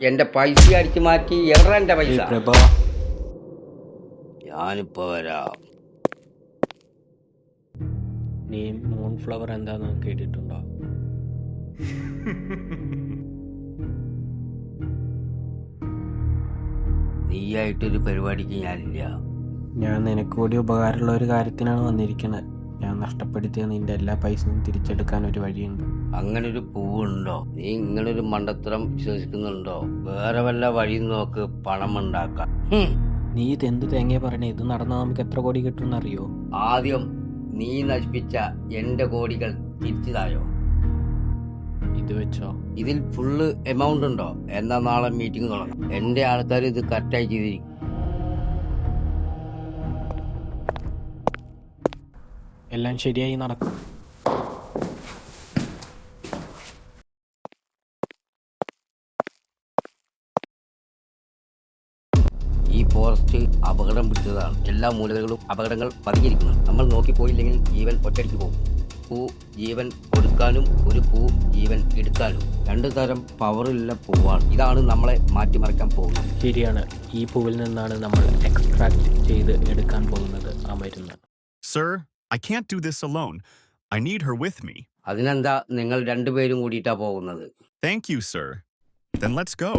എന്റെ പൈസ അടിച്ചു മാറ്റി എവിടെ എന്റെ പൈസ? ഞാനിപ്പോ വരാം. നീ മൂൺ ഫ്ലവർ എന്താന്ന് കേട്ടിട്ടുണ്ടോ? നീയായിട്ടൊരു പരിപാടിക്ക് ഞാനില്ല. ഞാൻ നിനക്ക് കൂടി ഉപകാരമുള്ള ഒരു കാര്യത്തിനാണ് വന്നിരിക്കുന്നത്. ഞാൻ നഷ്ടപ്പെടുത്തിയ നിന്റെ എല്ലാ പൈസയും തിരിച്ചെടുക്കാൻ ഒരു വഴിയുണ്ട്. അങ്ങനൊരു പൂവുണ്ടോ? നീ ഇങ്ങനൊരു മണ്ടത്തരം വിശ്വസിക്കുന്നുണ്ടോ? വേറെ വല്ല വഴി നോക്ക്, പണം ഉണ്ടാക്കാം. നീ ഇതെന്ത് തേങ്ങയെ പറഞ്ഞേ? ഇത് നടന്നാൽ നമുക്ക് എത്ര കോടി കിട്ടുമെന്ന് അറിയോ? ആദ്യം നീ നശിപ്പിച്ച എന്റെ കോടികൾ തിരിച്ചതായോ? ഇത് വെച്ചോ. ഇതിൽ ഫുള്ള് എമൗണ്ട് ഉണ്ടോ? എന്നാ നാളെ മീറ്റിംഗ് തുടങ്ങാം. എന്റെ ആൾക്കാർ ഇത് കറക്റ്റായി ചെയ്തിരിക്കും. എല്ലാം ശരിയായി നടക്കും. ഈ ഫോറസ്റ്റ് അപകടം പിടിച്ചതാണ്. എല്ലാ മൂലകളും അപകടങ്ങൾ പതിയിരിക്കുന്നു. നമ്മൾ നോക്കിപ്പോയില്ലെങ്കിൽ ജീവൻ ഒറ്റയടിക്ക് പോകും. പൂ ജീവൻ കൊടുക്കാനും ഒരു പൂ ജീവൻ എടുക്കാനും രണ്ടു തരം പവറുള്ള പൂവാണ്. ഇതാണ് നമ്മളെ മാറ്റിമറിക്കാൻ പോകുന്നത്. ശരിയാണ്. ഈ പൂവിൽ നിന്നാണ് നമ്മൾ എക്സ്ട്രാക്ട് ചെയ്ത് എടുക്കാൻ പോകുന്നത് ആ മരുന്ന്. Sir, I can't do this alone. I need her with me. അതിനെന്താ, നിങ്ങൾ രണ്ടുപേരും കൂടിയിട്ടാ പോകുന്നത്? Thank you, sir. Then let's go.